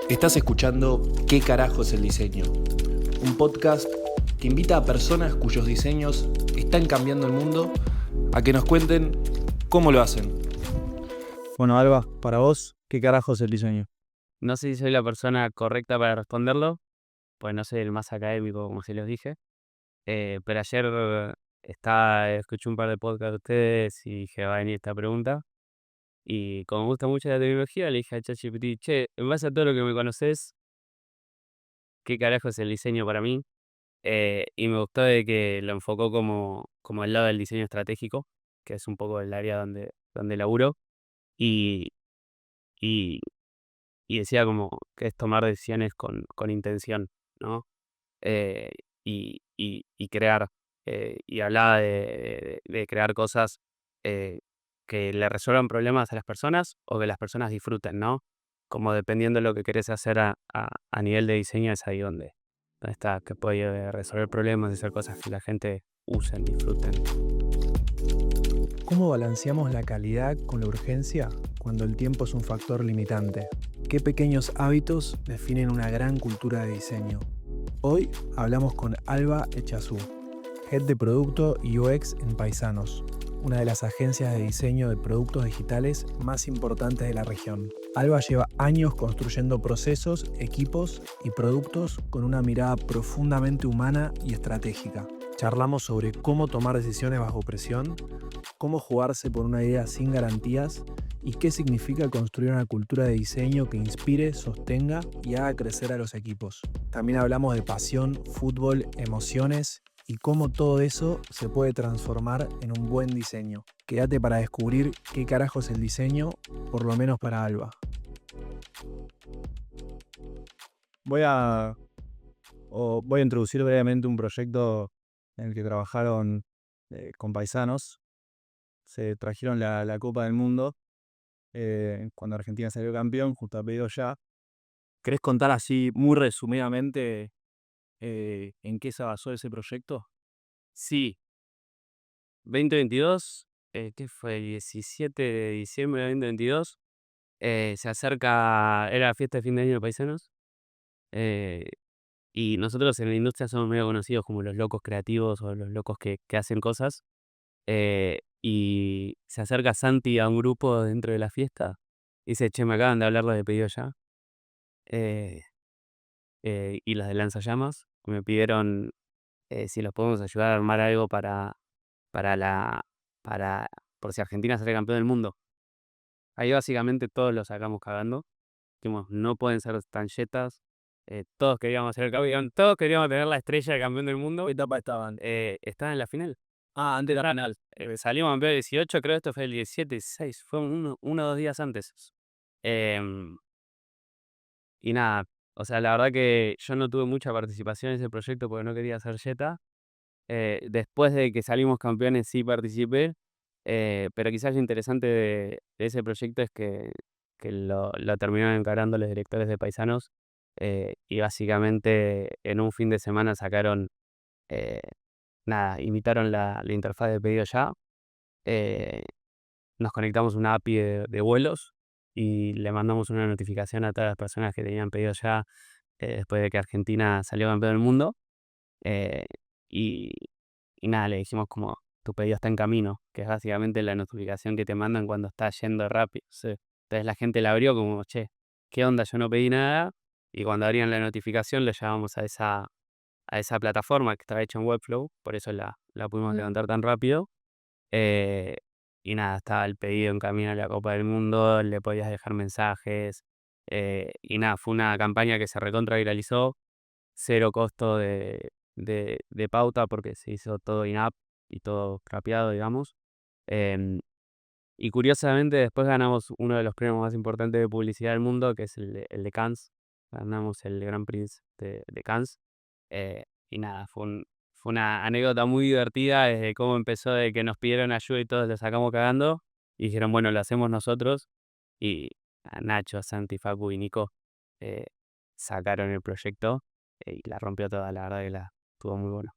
Estás escuchando ¿Qué carajo es el diseño? Un podcast que invita a personas cuyos diseños están cambiando el mundo a que nos cuenten cómo lo hacen. Bueno, Alba, para vos, ¿qué carajo es el diseño? No sé si soy la persona correcta para responderlo, pues no soy el más académico, como se los dije. Pero ayer escuché un par de podcasts de ustedes y dije, va a venir esta pregunta. Y como me gusta mucho la tecnología, le dije a ChatGPT, che, en base a todo lo que me conoces, ¿qué carajo es el diseño para mí? Y me gustó de que lo enfocó como el lado del diseño estratégico, que es un poco el área donde laburo. Y, y, y decía como que es tomar decisiones con intención, ¿no? eh, y crear, y hablaba de crear cosas que le resuelvan problemas a las personas o que las personas disfruten, ¿no? Como dependiendo de lo que querés hacer a nivel de diseño, es ahí donde está, que puede resolver problemas y hacer cosas que la gente usen, disfruten. ¿Cómo balanceamos la calidad con la urgencia cuando el tiempo es un factor limitante? ¿Qué pequeños hábitos definen una gran cultura de diseño? Hoy hablamos con Alba Echazú, Head de Producto y UX en Paisanos, una de las agencias de diseño de productos digitales más importantes de la región. Alba lleva años construyendo procesos, equipos y productos con una mirada profundamente humana y estratégica. Charlamos sobre cómo tomar decisiones bajo presión, cómo jugarse por una idea sin garantías y qué significa construir una cultura de diseño que inspire, sostenga y haga crecer a los equipos. También hablamos de pasión, fútbol, emociones y cómo todo eso se puede transformar en un buen diseño. Quédate para descubrir qué carajo es el diseño, por lo menos para Alba. Voy a introducir brevemente un proyecto en el que trabajaron con paisanos. Se trajeron la Copa del Mundo cuando Argentina salió campeón, justo a pedido ya. ¿Querés contar así muy resumidamente en qué se basó ese proyecto? Sí, 2022, ¿qué fue? El 17 de diciembre de 2022, se acerca, era la fiesta de fin de año de Paisanos. eh, Y nosotros en la industria somos medio conocidos como los locos creativos o los locos que hacen cosas. Y se acerca Santi a un grupo dentro de la fiesta y dice, che, me acaban de hablar de pedido ya. eh, y los de Lanzallamas me pidieron si los podemos ayudar a armar algo para la, para, por si Argentina sale campeón del mundo. Ahí básicamente todos lo sacamos cagando. Dijimos, no pueden ser tan yetas. Todos queríamos ser el campeón, todos queríamos tener la estrella de campeón del mundo. ¿Qué etapa estaban? Estaban en la final. Antes de la final. Salimos campeón el 18, creo que esto fue el 17, 16, fue uno o dos días antes. Em, y nada, o sea, la verdad que yo no tuve mucha participación en ese proyecto porque no quería ser Jetta. Después de que salimos campeones sí participé, pero quizás lo interesante de ese proyecto es que lo terminaron encarando los directores de Paisanos, y básicamente en un fin de semana sacaron, eh, nada, imitaron la interfaz de pedido ya. eh, Nos conectamos a una API de vuelos y le mandamos una notificación a todas las personas que tenían pedido ya, después de que Argentina salió campeón del mundo. eh, y, y nada, le dijimos como tu pedido está en camino, que es básicamente la notificación que te mandan cuando está yendo rápido. Sí. Entonces la gente la abrió como, che, ¿qué onda? Yo no pedí nada. Y cuando abrían la notificación lo llevamos a esa plataforma que estaba hecha en Webflow, por eso la pudimos levantar tan rápido. Eh, y nada, estaba el pedido en camino a la Copa del Mundo, le podías dejar mensajes. Y nada, fue una campaña que se recontra viralizó, cero costo de pauta porque se hizo todo in-app y todo capeado, digamos. Em, y curiosamente después ganamos uno de los premios más importantes de publicidad del mundo, que es el de Cannes. Ganamos el Grand Prix de Cannes. Y nada, fue una anécdota muy divertida desde cómo empezó, de que nos pidieron ayuda y todos le sacamos cagando. Y dijeron, bueno, lo hacemos nosotros. Y a Nacho, Santi, Facu y Nico eh, sacaron el proyecto, y la rompió toda, la verdad que estuvo muy bueno.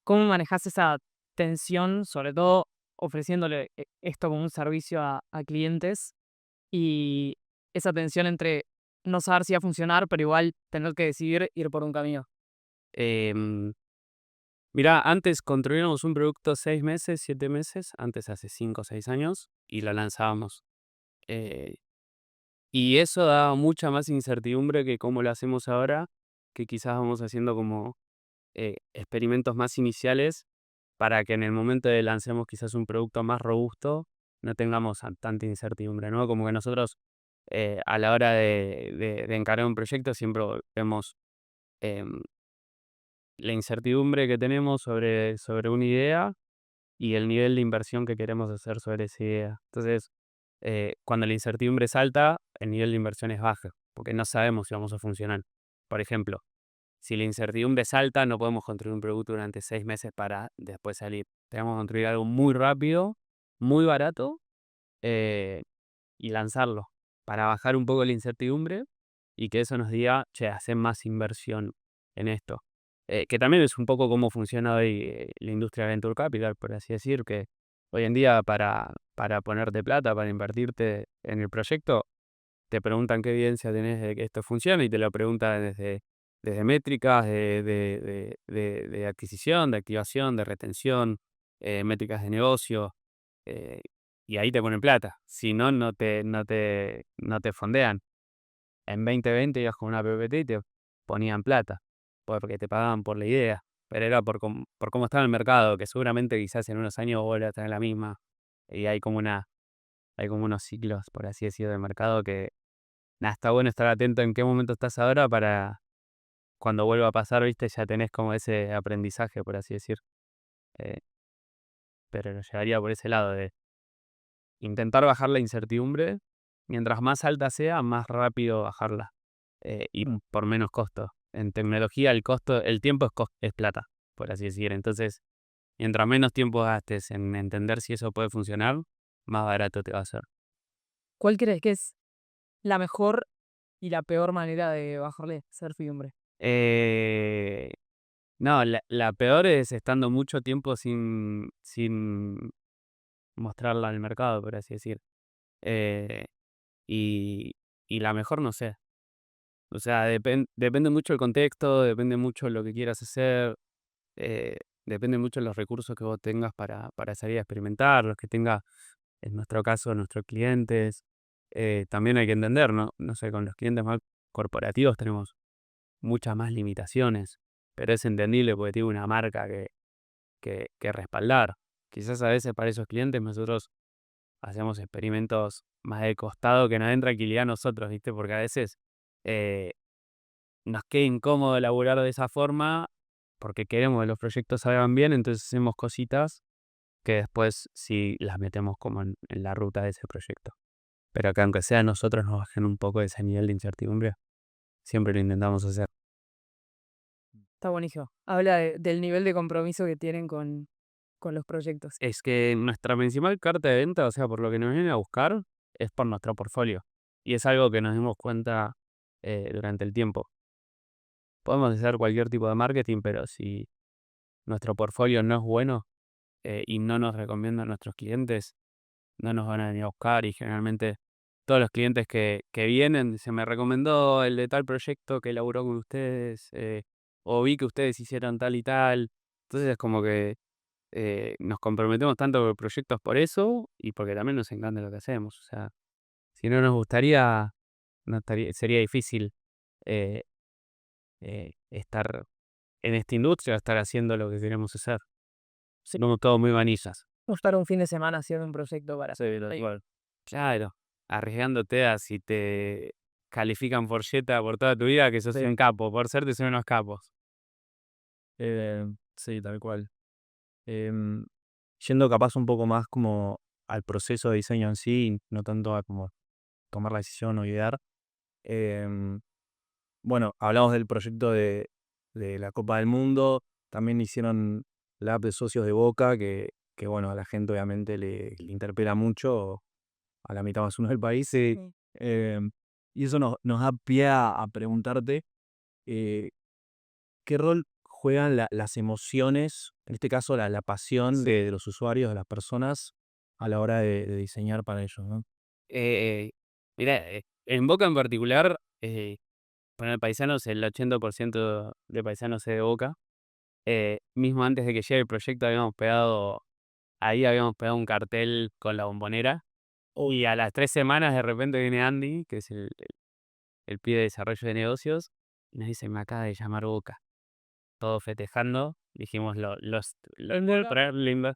¿Cómo manejás esa tensión, sobre todo ofreciéndole esto como un servicio a clientes y esa tensión entre no saber si va a funcionar, pero igual tener que decidir ir por un camino. Em, Mirá, antes construíamos un producto 6 meses, 7 meses, antes hace 5 o 6 años, y lo lanzábamos. Eh, y eso daba mucha más incertidumbre que como lo hacemos ahora, que quizás vamos haciendo como experimentos más iniciales para que en el momento de lancemos quizás un producto más robusto no tengamos tanta incertidumbre, ¿no? Como que nosotros a la hora de encarar un proyecto siempre vemos em, la incertidumbre que tenemos sobre una idea y el nivel de inversión que queremos hacer sobre esa idea. Entonces, cuando la incertidumbre es alta, el nivel de inversión es bajo, porque no sabemos si vamos a funcionar. Por ejemplo, si la incertidumbre es alta, no podemos construir un producto durante 6 meses para después salir. Tenemos que construir algo muy rápido, muy barato, eh, y lanzarlo para bajar un poco la incertidumbre y que eso nos diga, che, hacer más inversión en esto. Que también es un poco cómo funciona hoy la industria de Venture Capital, por así decir, que hoy en día para ponerte plata, para invertirte en el proyecto, te preguntan qué evidencia tenés de que esto funciona y te lo preguntan desde métricas de adquisición, de activación, de retención, métricas de negocio, eh, y ahí te ponen plata. Si no, no te fondean. En 2020 ibas con una PPT y te ponían plata, porque te pagaban por la idea, pero era por cómo estaba el mercado, que seguramente quizás en unos años vuelva a tener la misma, y hay como unos ciclos, por así decirlo, del mercado que nada, está bueno estar atento en qué momento estás ahora para cuando vuelva a pasar, viste, ya tenés como ese aprendizaje, por así decir. Eh, pero lo llevaría por ese lado de intentar bajar la incertidumbre. Mientras más alta sea, más rápido bajarla. Y por menos costo. En tecnología el costo, el tiempo es plata, por así decir. Entonces, mientras menos tiempo gastes en entender si eso puede funcionar, más barato te va a ser. ¿Cuál crees que es la mejor y la peor manera de bajarle certidumbre? Eh, no, la peor es estando mucho tiempo sin mostrarla al mercado, por así decir. Eh, y, y la mejor no sé. O sea, depende mucho el contexto, depende mucho lo que quieras hacer, eh, depende mucho los recursos que vos tengas para salir a experimentar, los que tenga, en nuestro caso, nuestros clientes. También hay que entender, ¿no? No sé, con los clientes más corporativos tenemos muchas más limitaciones, pero es entendible porque tiene una marca que respaldar. Quizás a veces para esos clientes nosotros hacemos experimentos más de costado que nos den tranquilidad a nosotros, ¿viste? Porque a veces eh, nos queda incómodo elaborar de esa forma porque queremos que los proyectos salgan bien, entonces hacemos cositas que después sí las metemos como en la ruta de ese proyecto. Pero que aunque sea nosotros nos bajen un poco ese nivel de incertidumbre, siempre lo intentamos hacer. Está buenísimo. Habla del nivel de compromiso que tienen con los proyectos. Es que nuestra principal carta de venta, o sea, por lo que nos vienen a buscar, es por nuestro portfolio. Y es algo que nos dimos cuenta durante el tiempo. Podemos hacer cualquier tipo de marketing, pero si nuestro portfolio no es bueno y no nos recomiendan nuestros clientes, no nos van a venir a buscar. Y generalmente todos los clientes que vienen, se me recomendó el de tal proyecto que elaboró con ustedes, o vi que ustedes hicieron tal y tal. Entonces es como que nos comprometemos tanto con proyectos por eso y porque también nos encanta lo que hacemos. O sea, si no nos gustaría, sería difícil eh, estar en esta industria, estar haciendo lo que queremos hacer. Somos todos muy vanillas. Estar un fin de semana haciendo un proyecto para... Sí, tal cual. Claro, arriesgándote a si te califican por Jetta por toda tu vida, que sos Sí. un capo. Por suerte son unos capos. Sí, tal cual. Em, Yendo capaz un poco más como al proceso de diseño en sí, no tanto a como tomar la decisión o idear. Em, bueno, hablamos del proyecto de la Copa del Mundo, también hicieron la app de socios de Boca, que bueno, a la gente obviamente le interpela mucho, a la mitad más uno del país, Sí. em, y eso nos da pie a preguntarte eh, qué rol juegan las emociones, en este caso la pasión de los usuarios, de las personas, a la hora de diseñar para ellos, ¿no? Eh, Mira, en Boca en particular, Eh, Poner Paisanos, el 80% de Paisanos es de Boca. Mismo antes de que llegue el proyecto habíamos pegado un cartel con la Bombonera. Y a las 3 semanas de repente viene Andy, que es el pibe de desarrollo de negocios, y nos dice: "Me acaba de llamar Boca". Todos festejando, dijimos: "Lo voy a traer, lindo".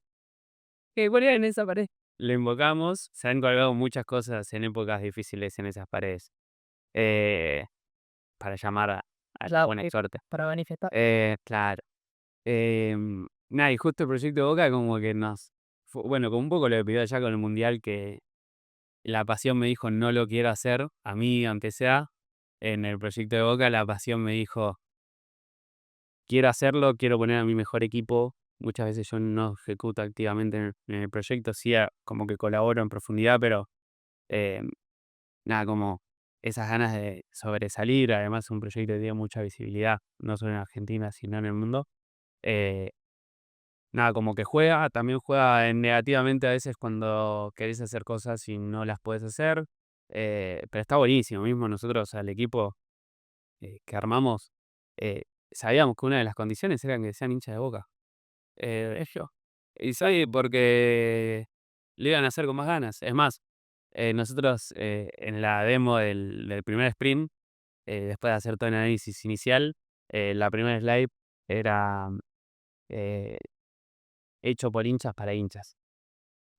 Que ponían en esa pared. Lo invocamos, se han colgado muchas cosas en épocas difíciles en esas paredes, eh, para llamar a la Ya, buena suerte. para manifestar. Claro. Nada, y justo el proyecto de Boca como que bueno, con un poco lo que pidió allá con el Mundial, que la Pasión me dijo: "No lo quiero hacer", a mí aunque sea, en el proyecto de Boca la Pasión me dijo: "Quiero hacerlo, quiero poner a mi mejor equipo". Muchas veces yo no ejecuto activamente en el proyecto, sí, como que colaboro en profundidad, pero, em, nada, como esas ganas de sobresalir, además es un proyecto que tiene mucha visibilidad, no solo en Argentina, sino en el mundo. Eh, Nada, como que también juega en negativamente a veces cuando querés hacer cosas y no las puedes hacer, pero está buenísimo. Mismo nosotros al equipo que armamos, eh, sabíamos que una de las condiciones era que sean hinchas de Boca. Ellos. Y soy porque lo iban a hacer con más ganas. Es más, nosotros en la demo del primer sprint, después de hacer todo el análisis inicial, la primera slide era eh, hecho por hinchas para hinchas.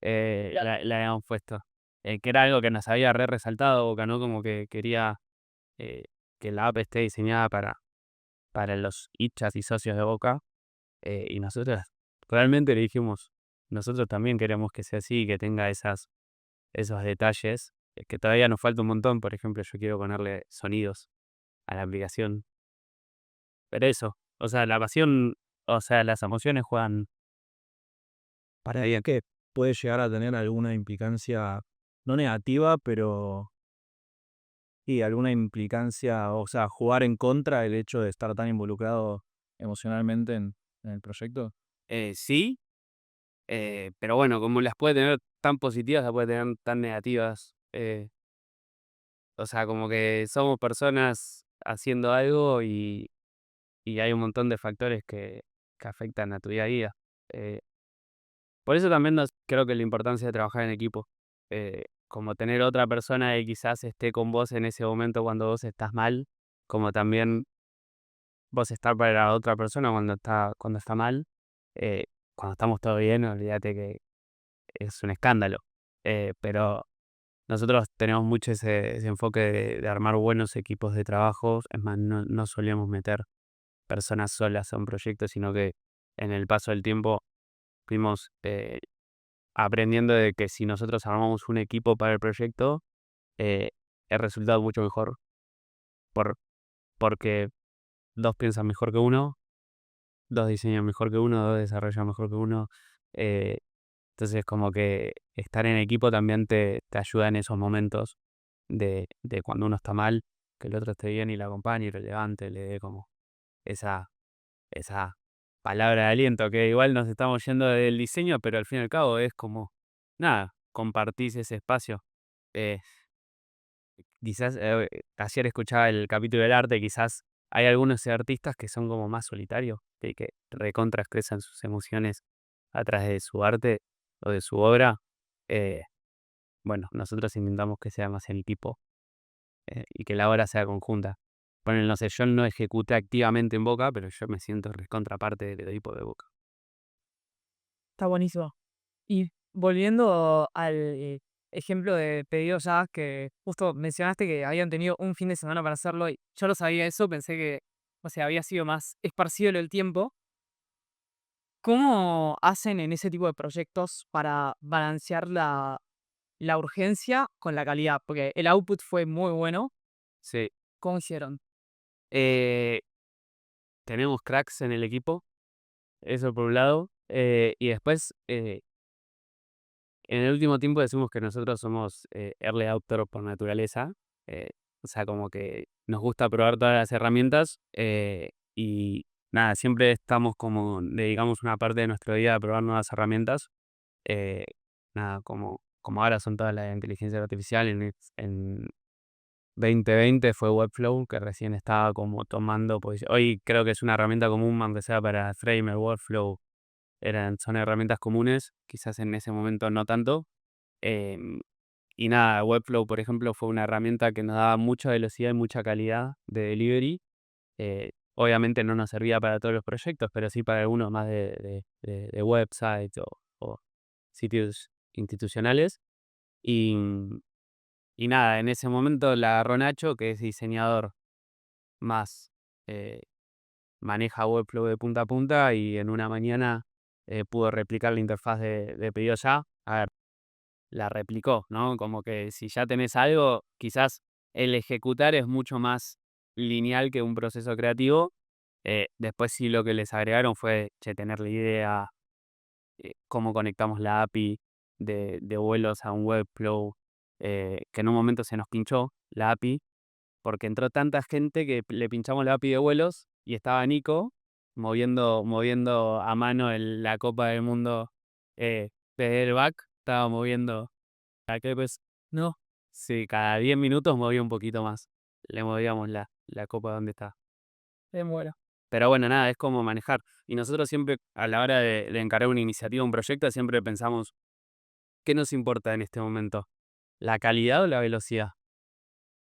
La habíamos puesto. Que era algo que nos había resaltado Boca, ¿no? Como que quería eh, que la app esté diseñada para los hinchas y socios de Boca. Y nosotros realmente le dijimos: "Nosotros también queremos que sea así, que tenga esos detalles, que todavía nos falta un montón". Por ejemplo, yo quiero ponerle sonidos a la aplicación. Pero eso, o sea, la pasión, o sea, las emociones juegan Para ella que puede llegar a tener alguna implicancia, no negativa, pero y alguna implicancia, o sea, jugar en contra el hecho de estar tan involucrado emocionalmente en el proyecto. sí, pero bueno, como las puede tener tan positivas, las puede tener tan negativas. O sea, como que somos personas haciendo algo y hay un montón de factores que afectan a tu día a día. Eh, por eso también creo que la importancia de trabajar en equipo. Como tener otra persona que quizás esté con vos en ese momento cuando vos estás mal, como también vos estar para la otra persona cuando está mal. Eh, Cuando estamos todo bien, olvídate que es un escándalo. Pero nosotros tenemos mucho ese enfoque de armar buenos equipos de trabajo. Es más, no solíamos meter personas solas a un proyecto, sino que en el paso del tiempo fuimos aprendiendo de que si nosotros armamos un equipo para el proyecto, eh, el resultado es mucho mejor por, porque dos piensan mejor que uno, dos diseñan mejor que uno, dos desarrollan mejor que uno. eh, entonces como que estar en equipo también te ayuda en esos momentos de cuando uno está mal, que el otro esté bien y lo acompañe y lo levante, le dé como esa, esa palabra de aliento, que igual nos estamos yendo del diseño, pero al fin y al cabo es como, nada, compartís ese espacio. Eh, Quizás ayer escuchaba el capítulo del arte, quizás hay algunos artistas que son como más solitarios, que recontra expresan sus emociones a través de su arte o de su obra. Eh, bueno, nosotros intentamos que sea más en equipo, y que la obra sea conjunta. Bueno, no sé, yo no ejecuté activamente en Boca, pero yo me siento recontra parte del equipo de Boca. Está buenísimo. Y volviendo al ejemplo de pedido ya, que justo mencionaste que habían tenido un fin de semana para hacerlo, y yo no sabía eso, pensé que, o sea, había sido más esparcido el tiempo. ¿Cómo hacen en ese tipo de proyectos para balancear la urgencia con la calidad? Porque el output fue muy bueno. Sí. ¿Cómo hicieron? Eh, Tenemos cracks en el equipo, eso por un lado. Y después, en el último tiempo decimos que nosotros somos early adopter por naturaleza. eh, o sea, como que nos gusta probar todas las herramientas. Y nada, siempre estamos como, dedicamos una parte de nuestro día a probar nuevas herramientas. eh, Nada, como ahora son todas las de inteligencia artificial 2020 fue Webflow, que recién estaba como tomando posición. Hoy creo que es una herramienta común, aunque sea para Framer, Workflow, son herramientas comunes, quizás en ese momento no tanto. Em, y nada, Webflow, por ejemplo, fue una herramienta que nos daba mucha velocidad y mucha calidad de delivery. Obviamente no nos servía para todos los proyectos, pero sí para algunos más de websites o sitios institucionales. Y, y nada, en ese momento la agarró Nacho, que es diseñador más, eh, maneja Webflow de punta a punta y en una mañana pudo replicar la interfaz de pedido ya. A ver, la replicó, ¿no? Como que si ya tenés algo, quizás el ejecutar es mucho más lineal que un proceso creativo. Después sí lo que les agregaron fue, che, tener la idea, cómo conectamos la API de vuelos a un Webflow, que en un momento se nos pinchó la API, porque entró tanta gente que le pinchamos la API de vuelos y estaba Nico moviendo a mano la Copa del Mundo desde el back, estaba moviendo la que pues, no, sí, cada 10 minutos movía un poquito más, le movíamos la Copa donde está. Me muero. Pero bueno, nada, es como manejar. Y nosotros siempre, a la hora de encarar una iniciativa, un proyecto, siempre pensamos, ¿qué nos importa en este momento? ¿La calidad o la velocidad?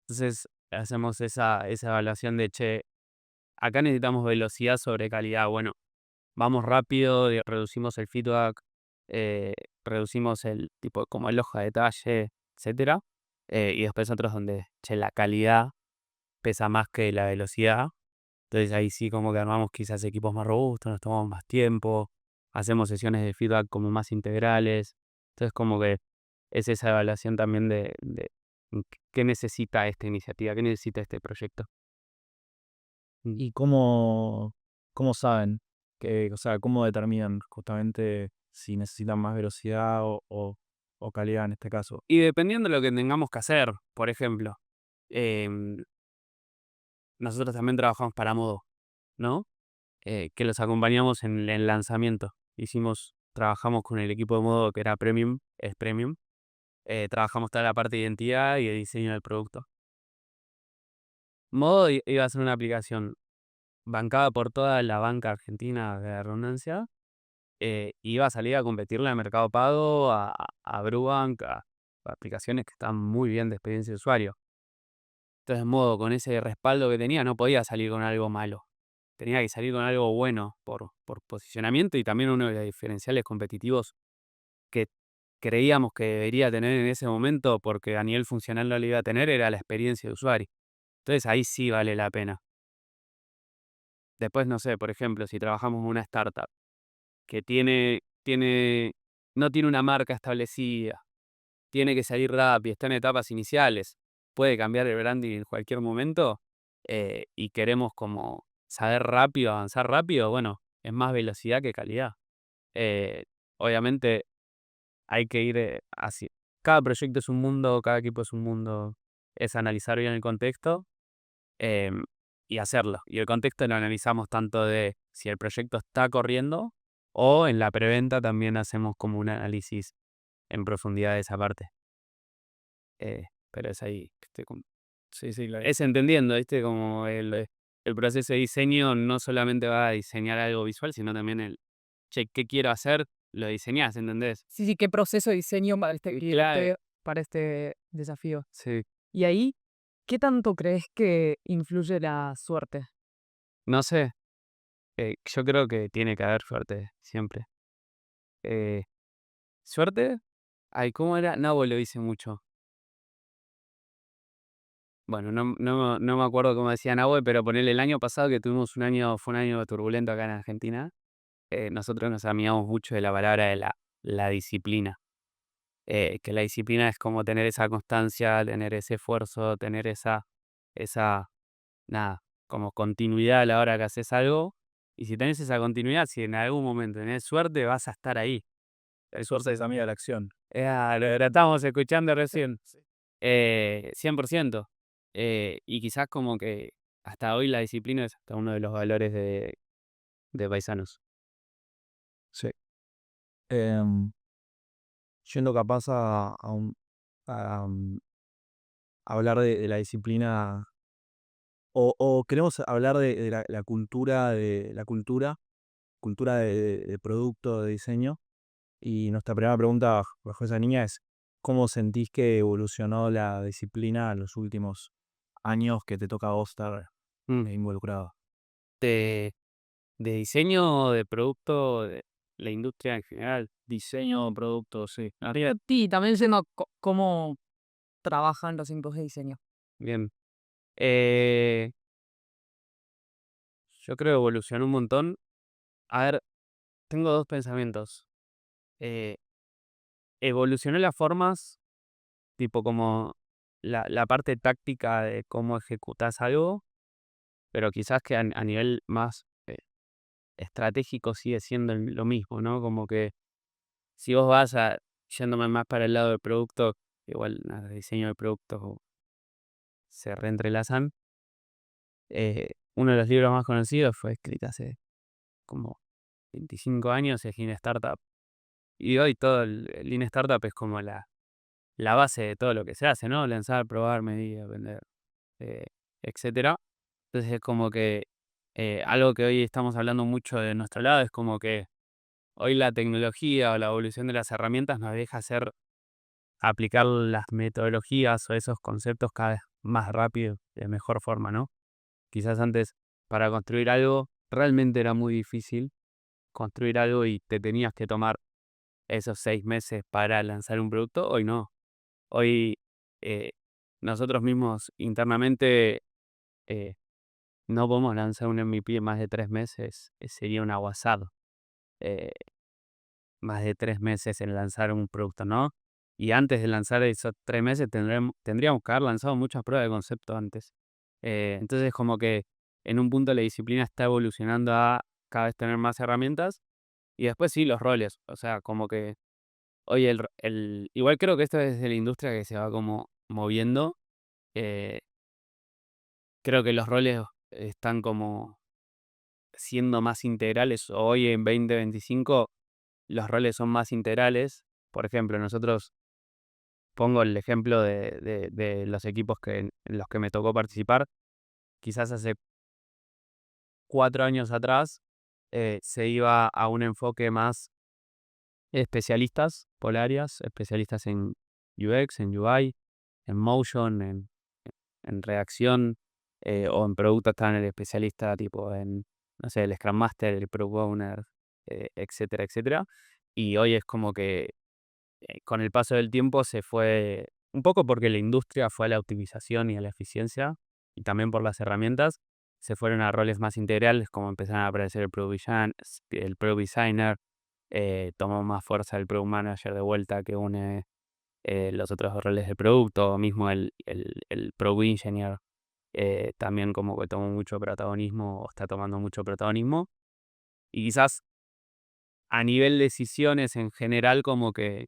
Entonces, hacemos esa evaluación de, che, acá necesitamos velocidad sobre calidad. Bueno, vamos rápido, reducimos el feedback, eh, reducimos el tipo, como el hoja de detalle, etcétera. Y después otros donde, che, la calidad pesa más que la velocidad. Entonces ahí sí como que armamos quizás equipos más robustos, nos tomamos más tiempo, hacemos sesiones de feedback como más integrales. Entonces como que es esa evaluación también de qué necesita esta iniciativa, qué necesita este proyecto. ¿Y cómo saben? O sea, ¿cómo determinan justamente si necesitan más velocidad o calidad en este caso? Y dependiendo de lo que tengamos que hacer, por ejemplo, em, nosotros también trabajamos para Modo, ¿no? Que los acompañamos en el lanzamiento. Trabajamos con el equipo de Modo que era Premium, es Premium. Trabajamos toda la parte de identidad y de diseño del producto. Modo iba a ser una aplicación bancada por toda la banca argentina de redundancia. Iba a salir a competirle al Mercado Pago, a Brubank, a aplicaciones que están muy bien de experiencia de usuario. Entonces, Modo, con ese respaldo que tenía, no podía salir con algo malo. Tenía que salir con algo bueno por posicionamiento y también uno de los diferenciales competitivos que creíamos que debería tener en ese momento, porque a nivel funcional no lo iba a tener, era la experiencia de usuario. Entonces ahí sí vale la pena. Después, no sé, por ejemplo, si trabajamos en una startup que no tiene una marca establecida, tiene que salir rápido, está en etapas iniciales, puede cambiar el branding en cualquier momento, y queremos como saber rápido, avanzar rápido, bueno, es más velocidad que calidad. Eh, Obviamente hay que ir así. Cada proyecto es un mundo, cada equipo es un mundo. Es analizar bien el contexto, em, y hacerlo. Y el contexto lo analizamos tanto de si el proyecto está corriendo o en la preventa también hacemos como un análisis en profundidad de esa parte. Pero es ahí, Sí, sí, es entendiendo, ¿viste? Como el proceso de diseño no solamente va a diseñar algo visual, sino también che, ¿qué quiero hacer? Lo diseñás, ¿entendés? Sí, sí, qué proceso de diseño Claro. para este desafío. Sí. Y ahí, ¿qué tanto crees que influye la suerte? No sé, yo creo que tiene que haber suerte siempre. Eh, ¿Suerte? Ay, ¿cómo era? Nabo lo dice mucho. Bueno, no me acuerdo cómo decía Nabo, pero ponerle el año pasado que tuvimos fue un año turbulento acá en Argentina. Nosotros nos amigamos mucho de la palabra de la disciplina. Que la disciplina es como tener esa constancia, tener ese esfuerzo, tener esa, nada, como continuidad a la hora que haces algo. Y si tenés esa continuidad, si en algún momento tenés suerte, vas a estar ahí. suerte es amiga de la acción. Lo estábamos escuchando recién. 100%. Y quizás como que hasta hoy la disciplina es hasta uno de los valores de Paisanos. Sí. Yendo capaz a hablar de la disciplina o queremos hablar de la cultura, cultura de producto, de diseño. Y nuestra primera pregunta bajo esa línea es, ¿cómo sentís que evolucionó la disciplina en los últimos años que te toca a vos estar Mm, involucrado? De, de diseño, de producto, de la industria en general. Diseño, producto, sí. Sí, también siendo cómo trabajan los equipos de diseño. Bien. Eh, yo creo que evolucionó un montón. A ver, tengo dos pensamientos. Eh, evolucionó las formas, tipo como la parte táctica de cómo ejecutas algo, pero quizás que a nivel más estratégico sigue siendo lo mismo, ¿no? Como que si vos yéndome más para el lado del producto, igual nada, el diseño de productos se reentrelazan. Uno de los libros más conocidos fue escrito hace como 25 años, es Lean Startup. Y hoy todo el Lean Startup es como la base de todo lo que se hace, ¿no? Lanzar, probar, medir, vender, eh, etcétera. Entonces es como que algo que hoy estamos hablando mucho de nuestro lado es como que hoy la tecnología o la evolución de las herramientas nos deja aplicar las metodologías o esos conceptos cada vez más rápido, de mejor forma, ¿no? Quizás antes para construir algo realmente era muy difícil construir algo y te tenías que tomar esos 6 meses para lanzar un producto. Hoy no. Hoy eh, nosotros mismos internamente eh, no podemos lanzar un MVP en más de 3 meses. Sería un aguasado. eh, más de 3 meses en lanzar un producto, ¿no? Y antes de lanzar esos 3 meses tendríamos que haber lanzado muchas pruebas de concepto antes. Entonces como que en un punto la disciplina está evolucionando a cada vez tener más herramientas y después sí los roles. O sea, como que hoy igual creo que esto es de la industria que se va como moviendo. eh, creo que los roles están como siendo más integrales. Hoy en 2025 los roles son más integrales. Por ejemplo, nosotros pongo el ejemplo de los equipos en los que me tocó participar. Quizás hace 4 años atrás se iba a un enfoque más especialistas por áreas, especialistas en UX, en UI, en motion, en reacción, o en producto estaban el especialista tipo en, no sé, el Scrum Master, el Product Owner, etcétera, etcétera. Y hoy es como que con el paso del tiempo se fue, un poco porque la industria fue a la optimización y a la eficiencia, y también por las herramientas, se fueron a roles más integrales, como empezaron a aparecer el Product Designer, tomó más fuerza el Product Manager de vuelta que une los otros roles de producto, o mismo el Product Engineer también como que tomó mucho protagonismo o está tomando mucho protagonismo. Y quizás a nivel de decisiones en general como que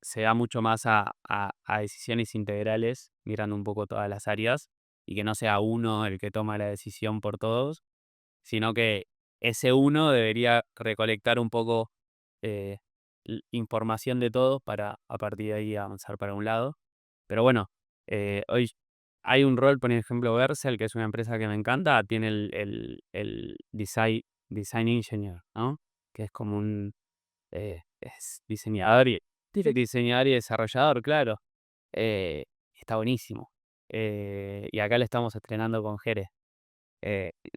se da mucho más a decisiones integrales, mirando un poco todas las áreas, y que no sea uno el que toma la decisión por todos, sino que ese uno debería recolectar un poco eh, información de todos para a partir de ahí avanzar para un lado. Pero bueno, hoy hay un rol, por ejemplo, Vercel, que es una empresa que me encanta, tiene el design engineer, ¿no? Que es como es diseñador diseñador y desarrollador, claro. Está buenísimo. Y acá le estamos estrenando con Jere,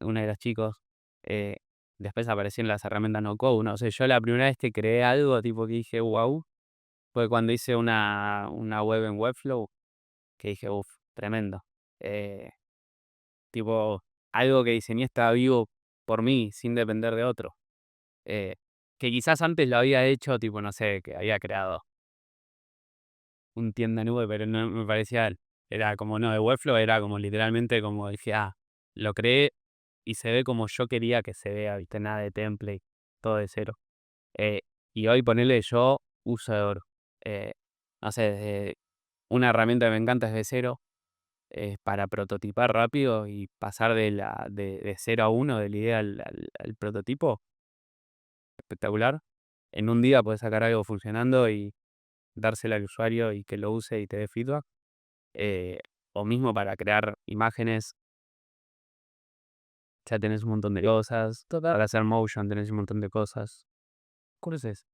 uno de los chicos. eh, Después aparecieron las herramientas no code. No sé, yo la primera vez que creé algo, tipo que dije, wow, fue cuando hice una web en Webflow, que dije, uff, tremendo. Eh, Tipo, algo que diseñé estaba vivo por mí, sin depender de otro. Eh, que quizás antes lo había hecho, tipo, no sé, que había creado un tienda nube, pero no me parecía, era como no de Webflow, era como literalmente como dije, lo creé y se ve como yo quería que se vea, viste, nada de template, todo de cero. Eh, y hoy ponerle yo uso de oro. Eh, no sé, una herramienta que me encanta es de cero, para prototipar rápido y pasar de 0 a 1, de la idea al prototipo, espectacular. En un día puedes sacar algo funcionando y dárselo al usuario y que lo use y te dé feedback. o mismo para crear imágenes, ya tenés un montón de cosas. Para hacer motion tenés un montón de cosas. ¿Conoces?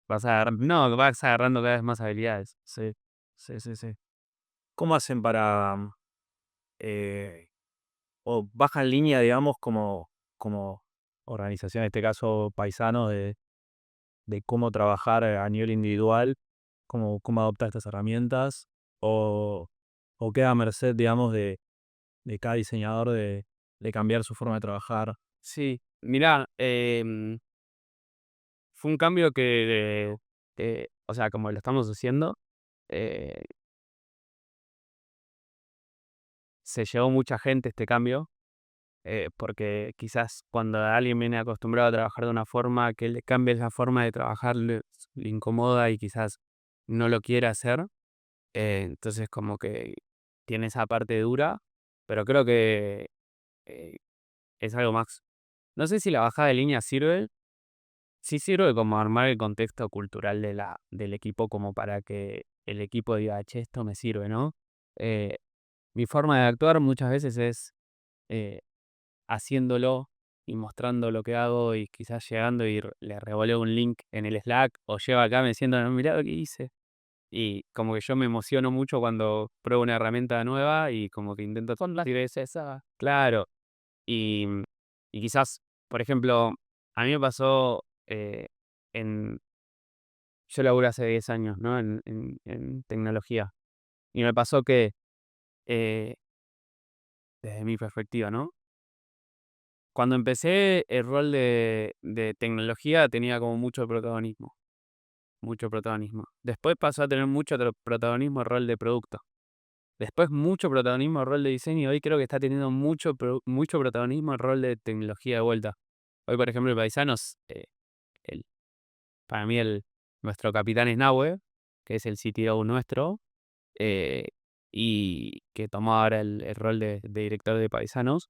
Vas agarrando cada vez más habilidades. Sí, sí, sí, sí. ¿Cómo hacen para, o bajan línea, digamos, como organización, en este caso paisano, de cómo trabajar a nivel individual, cómo adoptar estas herramientas, o queda a merced, digamos, de cada diseñador de cambiar su forma de trabajar? Sí, mirá, fue un cambio o sea, como lo estamos haciendo, eh, se llevó mucha gente este cambio, porque quizás cuando alguien viene acostumbrado a trabajar de una forma, que le cambie esa forma de trabajar le incomoda y quizás no lo quiere hacer. Entonces como que tiene esa parte dura, pero creo que eh, es algo más. No sé si la bajada de línea sirve. Sí sirve como armar el contexto cultural del equipo como para que el equipo diga, che, esto me sirve, ¿no? Eh, Mi forma de actuar muchas veces es eh, haciéndolo y mostrando lo que hago y quizás llegando y le revoleo un link en el Slack o llevo acá me siento, "No, mirá lo que hice". Y como que yo me emociono mucho cuando pruebo una herramienta nueva y como que intento transmitir esa. Claro. Y, y quizás, por ejemplo, a mí me pasó en... Yo laburo hace 10 años, ¿no? En tecnología. Y me pasó que, eh, desde mi perspectiva, ¿no? Cuando empecé, el rol de tecnología tenía como mucho protagonismo. Mucho protagonismo. Después pasó a tener mucho protagonismo el rol de producto. Después mucho protagonismo el rol de diseño. Y hoy creo que está teniendo mucho protagonismo el rol de tecnología de vuelta. Hoy, por ejemplo, el Paisanos, el, para mí nuestro capitán es Nahue, que es el CTO nuestro, eh, y que tomó ahora el rol de director de Paisanos.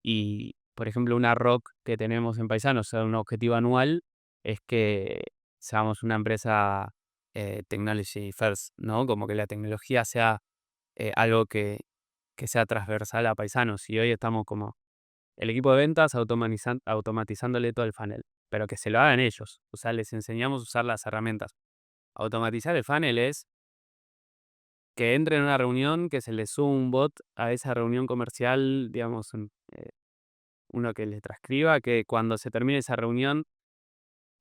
Y, por ejemplo, una ROC que tenemos en Paisanos, o sea, un objetivo anual, es que seamos una empresa technology first, ¿no? Como que la tecnología sea algo que sea transversal a Paisanos. Y hoy estamos como el equipo de ventas automatizándole todo el funnel, pero que se lo hagan ellos. O sea, les enseñamos a usar las herramientas. Automatizar el funnel es que entre en una reunión, que se le suba un bot a esa reunión comercial, digamos, uno que le transcriba, que cuando se termine esa reunión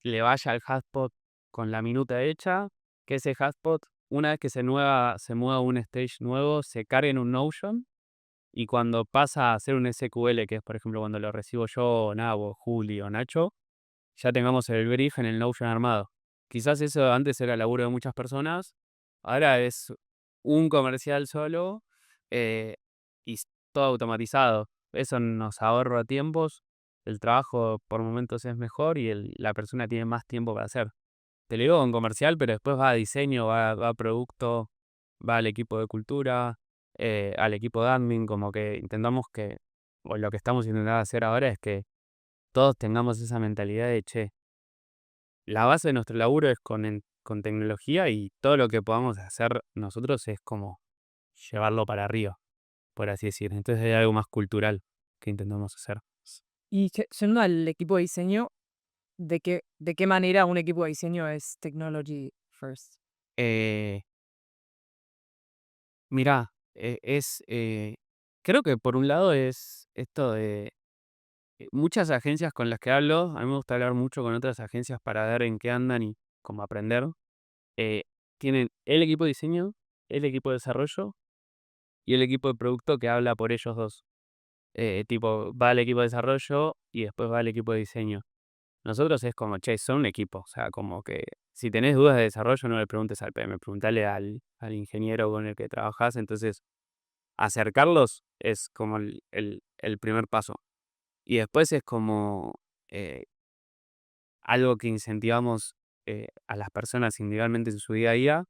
le vaya al hotspot con la minuta hecha, que ese hotspot, una vez que se mueva a un stage nuevo, se cargue en un Notion y cuando pasa a ser un SQL, que es por ejemplo cuando lo recibo yo, Nabo, Juli o Nacho, ya tengamos el brief en el Notion armado. Quizás eso antes era laburo de muchas personas, ahora es un comercial solo eh, y todo automatizado. Eso nos ahorra tiempos, el trabajo por momentos es mejor y la persona tiene más tiempo para hacer. Te lo digo con comercial, pero después va a diseño, va a producto, va al equipo de cultura, al equipo de admin, como que intentamos que, o lo que estamos intentando hacer ahora es que todos tengamos esa mentalidad de, che, la base de nuestro laburo es con tecnología y todo lo que podamos hacer nosotros es como llevarlo para arriba, por así decir. Entonces hay algo más cultural que intentamos hacer. Y yendo al equipo de diseño, ¿de qué manera un equipo de diseño es technology first? Eh, Mirá, creo que por un lado es esto de muchas agencias con las que hablo, a mí me gusta hablar mucho con otras agencias para ver en qué andan y cómo aprender. eh, Tienen el equipo de diseño, el equipo de desarrollo y el equipo de producto que habla por ellos dos. Tipo, va el equipo de desarrollo y después va el equipo de diseño. Nosotros es como, che, son un equipo. O sea, como que si tenés dudas de desarrollo, no le preguntes al PM, preguntale al ingeniero con el que trabajás. Entonces, acercarlos es como el primer paso. Y después es como eh, algo que incentivamos a las personas individualmente en su día a día.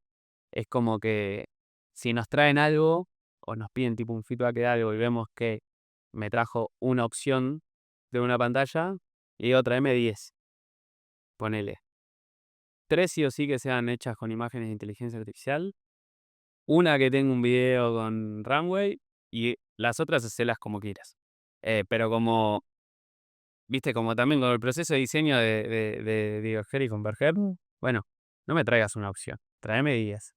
Es como que si nos traen algo o nos piden tipo un feedback de algo y vemos que me trajo una opción de una pantalla y digo, tráeme 10, ponele. 3 sí o sí que sean hechas con imágenes de inteligencia artificial Una que tenga un video con Runway y las otras hacerlas como quieras. Pero como, viste, como también con el proceso de diseño de Diverger y Converger, bueno, no me traigas una opción, tráeme 10.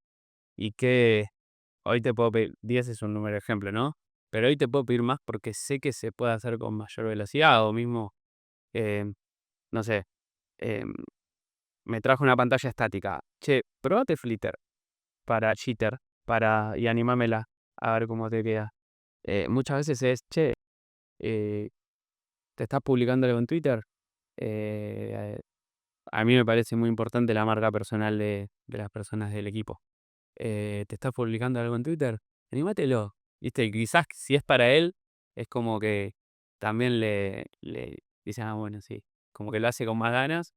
Y que hoy te puedo pedir, 10 es un número de ejemplo, ¿no? Pero hoy te puedo pedir más porque sé que se puede hacer con mayor velocidad o mismo, eh, no sé, eh, me trajo una pantalla estática. Che, probate Flitter para Cheater y animámela a ver cómo te queda. Muchas veces es, che, eh, te estás publicando algo en Twitter. Eh, a mí me parece muy importante la marca personal de las personas del equipo. Te estás publicando algo en Twitter, anímatelo. ¿Viste? Y quizás si es para él, es como que también le dice, bueno, sí, como que lo hace con más ganas.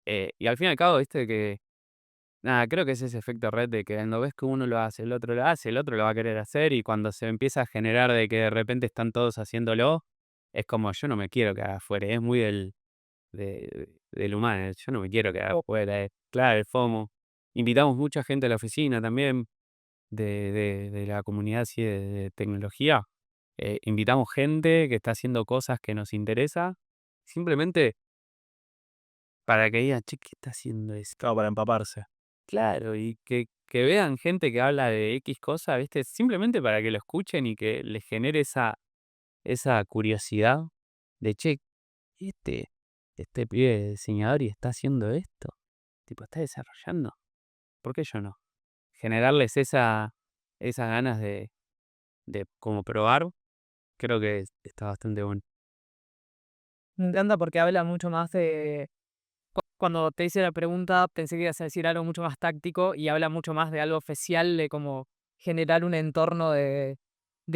Y al fin y al cabo, viste que, nada, creo que es ese efecto red de que cuando ves que uno lo hace, el otro lo hace, el otro lo va a querer hacer, y cuando se empieza a generar de que de repente están todos haciéndolo, es como yo no me quiero quedar afuera, es muy del humano, yo no me quiero quedar afuera, claro, el FOMO. Invitamos mucha gente a la oficina también de la comunidad así de tecnología. Invitamos gente que está haciendo cosas que nos interesa, simplemente para que digan, che, ¿qué está haciendo ese? Claro, para empaparse. Claro, y que vean gente que habla de X cosa, ¿viste? Simplemente para que lo escuchen y que les genere esa curiosidad de, che, este, este pibe diseñador y está haciendo esto, tipo, está desarrollando, ¿por qué yo no? Generarles esas ganas de como probar, creo que está bastante bueno. Me encanta porque habla mucho más de... Cuando te hice la pregunta, pensé que ibas a decir algo mucho más táctico y habla mucho más de algo oficial, de cómo generar un entorno de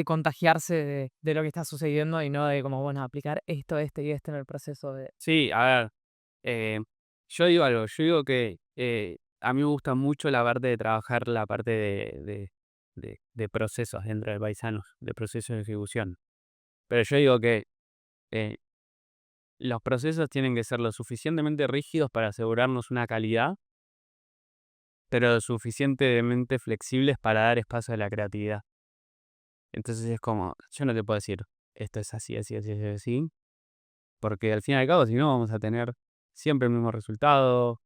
contagiarse de lo que está sucediendo y no de como, bueno, aplicar esto, este y este en el proceso de... Sí, a ver, eh, yo digo algo, yo digo que a mí me gusta mucho la parte de trabajar la parte de procesos dentro de Paisanos, de procesos de ejecución. Pero yo digo que eh, los procesos tienen que ser lo suficientemente rígidos para asegurarnos una calidad, pero lo suficientemente flexibles para dar espacio a la creatividad. Entonces es como, yo no te puedo decir, esto es así, así, así, así, así, porque al fin y al cabo, si no, vamos a tener siempre el mismo resultado.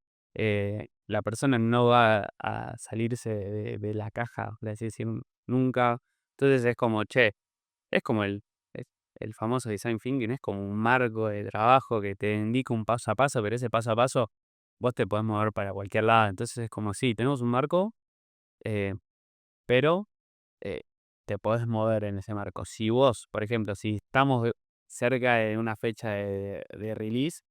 La persona no va a salirse de la caja, por así decir, nunca. Entonces es como, che, es como el famoso design thinking, es como un marco de trabajo que te indica un paso a paso, pero ese paso a paso vos te podés mover para cualquier lado. Entonces es como, sí, tenemos un marco, eh, pero eh, te podés mover en ese marco. Si vos, por ejemplo, si estamos cerca de una fecha de release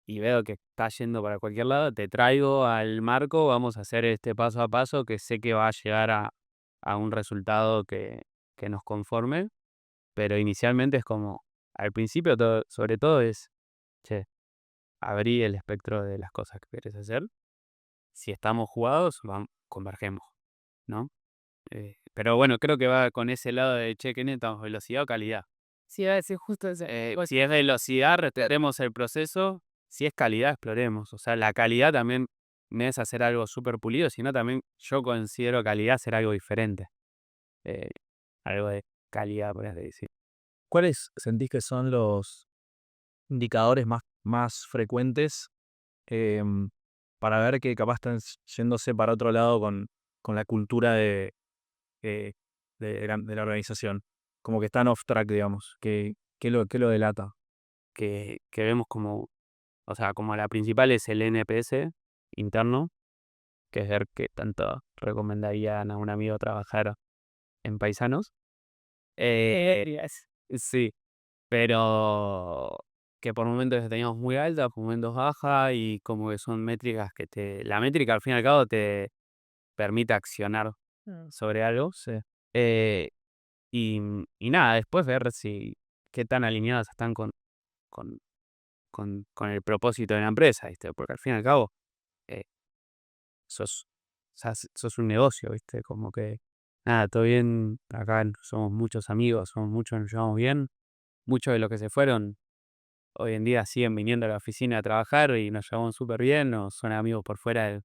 y veo que está yendo para cualquier lado, te traigo al marco, vamos a hacer este paso a paso que sé que va a llegar a un resultado que nos conforme, pero inicialmente es como, al principio sobre todo es, che, abrí el espectro de las cosas que querés hacer. Si estamos jugados, convergemos, ¿no? Pero bueno, creo que va con ese lado de, che, ¿qué necesitamos? ¿Velocidad o calidad? Sí, iba a decir justo ese. Pues, Si es velocidad, respetemos el proceso. Si es calidad, exploremos. O sea, la calidad también no es hacer algo súper pulido, sino también yo considero calidad ser algo diferente. Eh, algo de calidad, por así decir. ¿Cuáles sentís que son los indicadores más frecuentes para ver que capaz están yéndose para otro lado con la cultura eh, de la organización? Como que están off track, digamos. ¿Qué lo delata? Que vemos como, o sea, como la principal es el NPS interno, que es ver qué tanto recomendarían a un amigo trabajar en Paisanos. Sí, pero que por momentos teníamos muy alta, por momentos baja, y como que son métricas la métrica al fin y al cabo te permite accionar sobre algo. Sí. eh, y nada, después ver qué tan alineadas están con, con el propósito de la empresa, ¿viste? Porque al fin y al cabo eh, sos, sos un negocio, ¿viste? Como que, nada, todo bien, acá somos muchos amigos, somos muchos, nos llevamos bien, muchos de los que se fueron hoy en día siguen viniendo a la oficina a trabajar y nos llevamos súper bien, o son amigos por fuera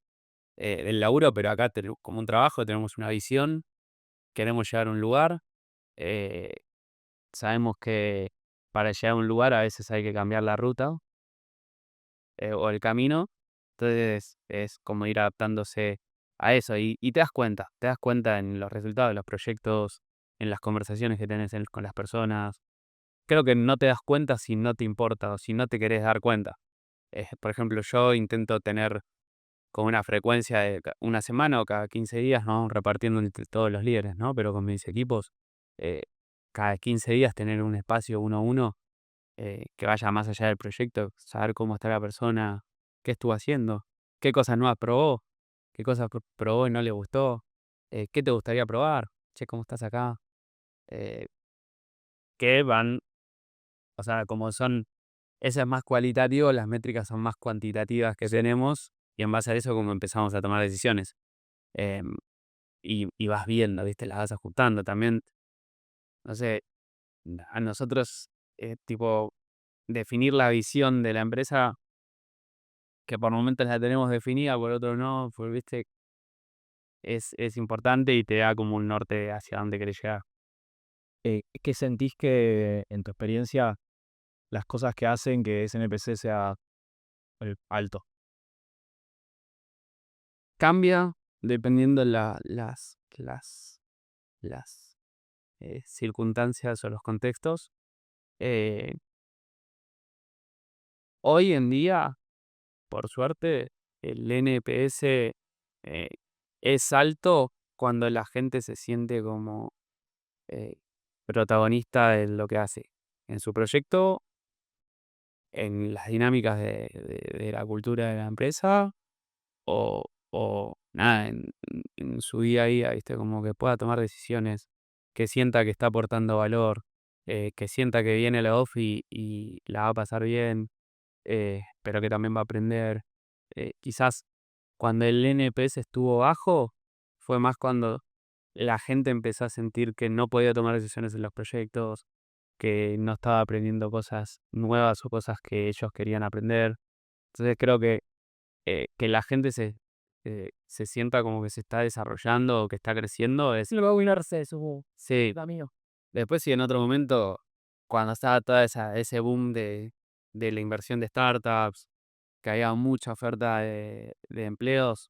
del laburo, pero acá tenemos como un trabajo, tenemos una visión queremos llegar a un lugar, eh, sabemos que para llegar a un lugar a veces hay que cambiar la ruta o el camino, entonces es como ir adaptándose a eso y te das cuenta en los resultados de los proyectos, en las conversaciones que tenés con las personas. Creo que no te das cuenta si no te importa o si no te querés dar cuenta. Por ejemplo, yo intento tener con una frecuencia de una semana o cada 15 días, nos vamos repartiendo entre todos los líderes, ¿no? Pero con mis equipos, eh, cada 15 días tener un espacio uno a uno que vaya más allá del proyecto, saber cómo está la persona, qué estuvo haciendo, qué cosas nuevas probó, qué cosas probó y no le gustó, qué te gustaría probar, che, ¿cómo estás acá? Eh, que van, o sea, como son, ese es más cualitativo, las métricas son más cuantitativas que tenemos y en base a eso como empezamos a tomar decisiones. Em, y vas viendo, ¿viste? Las vas ajustando también, no sé, a nosotros, tipo, definir la visión de la empresa, que por momentos la tenemos definida, por otros no, pues, ¿viste? Es importante y te da como un norte hacia dónde querés llegar. ¿Qué sentís que, en tu experiencia, las cosas que hacen que ese NPC sea alto? Cambia dependiendo las circunstancias o los contextos. Eh, Hoy en día, por suerte, el NPS eh, es alto cuando la gente se siente como eh, protagonista de lo que hace en su proyecto, en las dinámicas de la cultura de la empresa o nada, en su día a día, ¿viste? Como que pueda tomar decisiones, que sienta que está aportando valor, que sienta que viene la off y la va a pasar bien, pero que también va a aprender. Quizás cuando el NPS estuvo bajo, fue más cuando la gente empezó a sentir que no podía tomar decisiones en los proyectos, que no estaba aprendiendo cosas nuevas o cosas que ellos querían aprender. Entonces creo que la gente se sienta como que se está desarrollando o que está creciendo es Lo va a arruinarse su sí. amigo. Después sí, en otro momento, cuando estaba toda ese boom de la inversión de startups, que había mucha oferta de empleos,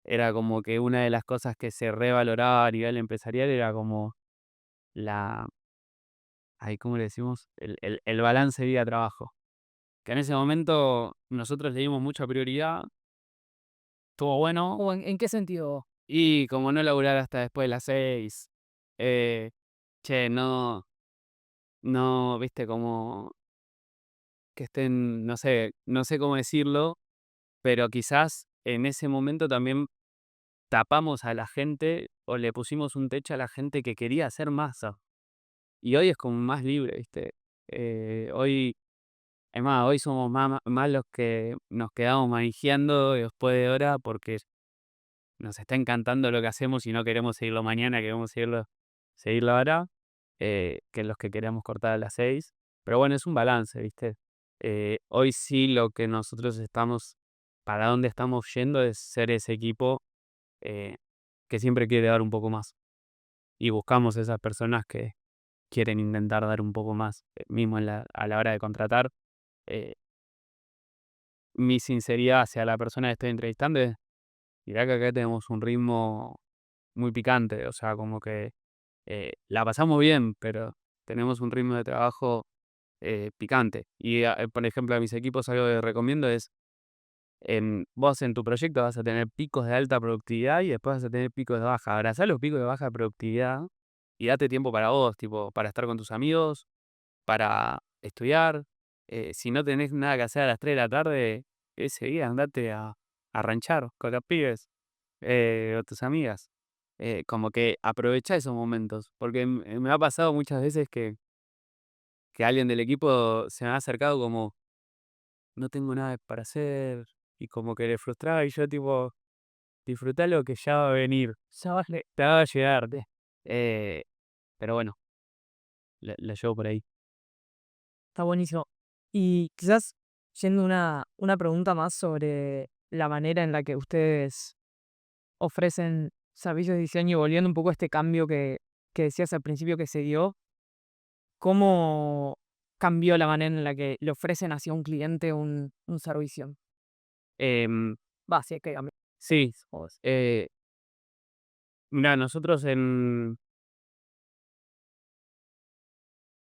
era como que una de las cosas que se revaloraba a nivel empresarial era como la, ay, ¿cómo le decimos? El balance vida-trabajo. Que en ese momento nosotros le dimos mucha prioridad, estuvo bueno, ¿O en qué sentido? y como no laburar hasta después de las 6, eh, che, no, viste, como que estén, no sé cómo decirlo, pero quizás en ese momento también tapamos a la gente o le pusimos un techo a la gente que quería hacer masa. Y hoy es como más libre, ¿viste? Hoy, es más, hoy somos más los que nos quedamos manejando después de hora porque nos está encantando lo que hacemos y no queremos seguirlo mañana, queremos seguirlo ahora, que los que queremos cortar a las 6. Pero bueno, es un balance, ¿viste? Hoy sí lo que nosotros estamos, para dónde estamos yendo es ser ese equipo eh, que siempre quiere dar un poco más. Y buscamos esas personas que quieren intentar dar un poco más, mismo a la hora de contratar. eh, Mi sinceridad hacia la persona que estoy entrevistando es, mirá que acá tenemos un ritmo muy picante, o sea, como que la pasamos bien, pero tenemos un ritmo de trabajo picante. Y, por ejemplo, a mis equipos algo que recomiendo es, vos en tu proyecto vas a tener picos de alta productividad y después vas a tener picos de baja. Abrazá los picos de baja productividad y date tiempo para vos, tipo, para estar con tus amigos, para estudiar. Si no tenés nada que hacer a las 3 de la tarde, ese día andate a ranchar con los pibes o tus amigas. Como que aprovecha esos momentos, porque me ha pasado muchas veces que alguien del equipo se me ha acercado como, no tengo nada para hacer, y como que le frustraba, y yo tipo, disfrutá lo que ya va a venir, Ya vale. te va a llegar. Eh, pero bueno, la llevo por ahí. Está buenísimo. Y quizás yendo una pregunta más sobre la manera en la que ustedes ofrecen servicios de diseño y volviendo un poco a este cambio que decías al principio que se dio, ¿cómo cambió la manera en la que le ofrecen hacia un cliente un servicio? Em, Va, sí, que cambió. sí, Joder. mira, nosotros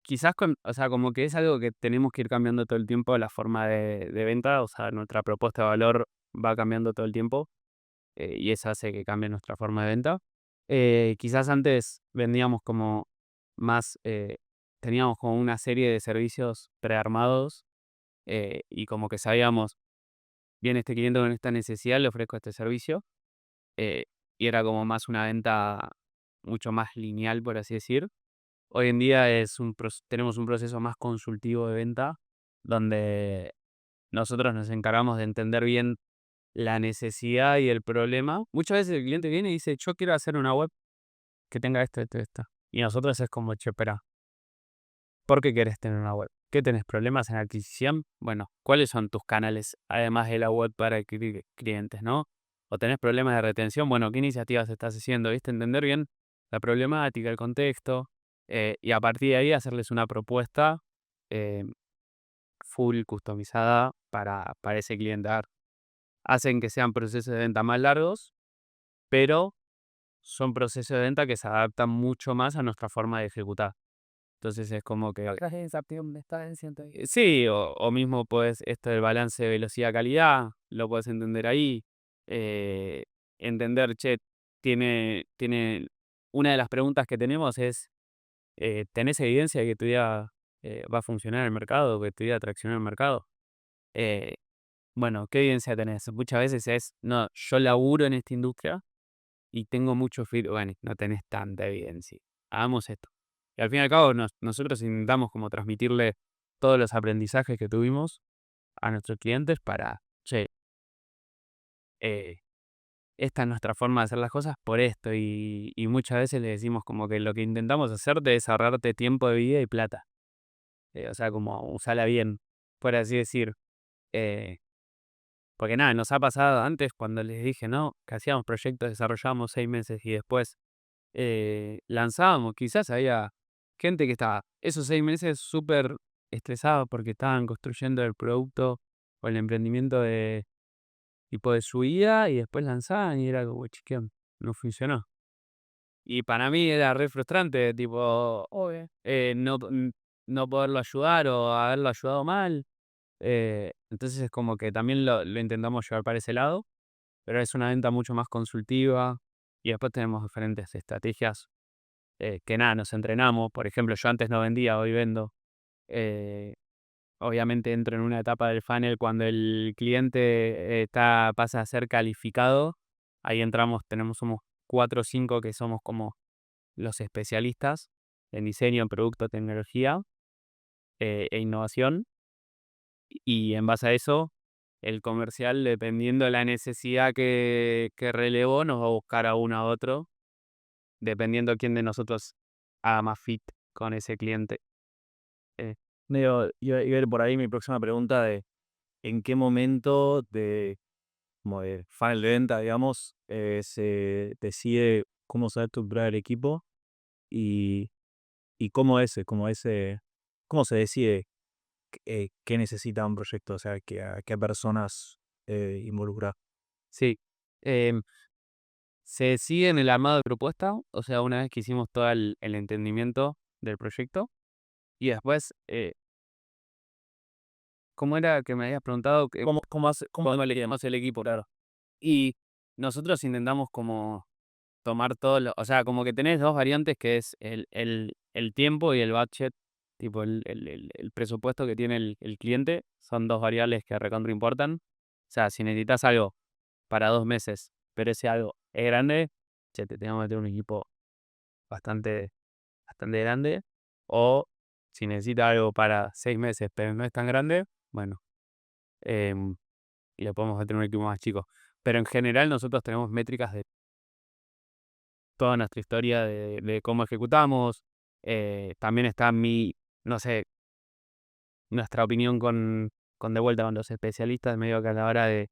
quizás o sea, como que es algo que tenemos que ir cambiando todo el tiempo la forma de venta, o sea, nuestra propuesta de valor va cambiando todo el tiempo, y eso hace que cambie nuestra forma de venta. Quizás antes vendíamos como más, teníamos como una serie de servicios prearmados, y como que sabíamos, viene este cliente con esta necesidad, le ofrezco este servicio, eh, y era como más una venta mucho más lineal, por así decir. Hoy en día tenemos un proceso más consultivo de venta, donde nosotros nos encargamos de entender bien la necesidad y el problema. Muchas veces el cliente viene y dice, yo quiero hacer una web que tenga esto, esto, esto. Y nosotros es como, che, espera, ¿por qué querés tener una web? ¿Qué tenés problemas en adquisición? Bueno, ¿cuáles son tus canales, además de la web, para adquirir clientes, no? ¿O tenés problemas de retención? Bueno, ¿qué iniciativas estás haciendo? ¿Viste? Entender bien la problemática, el contexto, y a partir de ahí hacerles una propuesta eh, full customizada para ese cliente. Hacen que sean procesos de venta más largos, pero son procesos de venta que se adaptan mucho más a nuestra forma de ejecutar. Entonces es como que Traje de incertidumbre, está en ciento ahí. sí, o mismo puedes, esto del balance de velocidad-calidad, lo puedes entender ahí. eh, Entender, che, tiene, una de las preguntas que tenemos es, ¿tenés evidencia de que tu idea va a funcionar en el mercado, que tu idea tracciona en el mercado? Eh, bueno, ¿qué evidencia tenés? Muchas veces es, no, yo laburo en esta industria y tengo mucho feedback. Bueno, no tenés tanta evidencia. Hagamos esto. Y al fin y al cabo, nosotros intentamos como transmitirle todos los aprendizajes que tuvimos a nuestros clientes para, che, eh, esta es nuestra forma de hacer las cosas por esto. Y muchas veces le decimos como que lo que intentamos hacerte es ahorrarte tiempo de vida y plata. O sea, como usarla bien, por así decir. Eh, Porque nada, nos ha pasado antes cuando les dije, no, que hacíamos proyectos, desarrollábamos 6 meses y después lanzábamos. Quizás había gente que estaba esos 6 meses súper estresada porque estaban construyendo el producto o el emprendimiento de tipo de su vida y después lanzaban y era como, che, no funcionó. Y para mí era re frustrante, tipo, Obvio. no poderlo ayudar o haberlo ayudado mal. Entonces es como que también lo intentamos llevar para ese lado, pero es una venta mucho más consultiva y después tenemos diferentes estrategias que nada, nos entrenamos. Por ejemplo, yo antes no vendía, hoy vendo. Eh, Obviamente entro en una etapa del funnel cuando el cliente pasa a ser calificado. Ahí entramos, somos 4 o 5 que somos como los especialistas en diseño, en producto, tecnología e innovación. Y en base a eso, el comercial, dependiendo de la necesidad que relevó, nos va a buscar a uno a otro, dependiendo quién de nosotros haga más fit con ese cliente. Eh, Iba a ir por ahí mi próxima pregunta de en qué momento como de funnel de venta, digamos, se decide cómo se va a estructurar el equipo y, y cómo se decide qué necesita un proyecto, o sea, a qué personas involucrar. sí. em, Se sigue en el armado de propuesta, o sea, una vez que hicimos todo el entendimiento del proyecto, y después, ¿cómo era que me habías preguntado? ¿Cómo elegimos el equipo? Claro. Y nosotros intentamos como tomar o sea, como que tenés dos variantes que es el tiempo y el budget, tipo el presupuesto que tiene el cliente, son dos variables que recontra importan. O sea, si necesitas algo para 2 meses, pero ese algo es grande, che, te tenemos que meter un equipo bastante, bastante grande. O si necesitas algo para 6 meses, pero no es tan grande, bueno, em, le podemos meter un equipo más chico. Pero en general nosotros tenemos métricas de toda nuestra historia de cómo ejecutamos. También está no sé, nuestra opinión con de vuelta con los especialistas, medio que a la hora de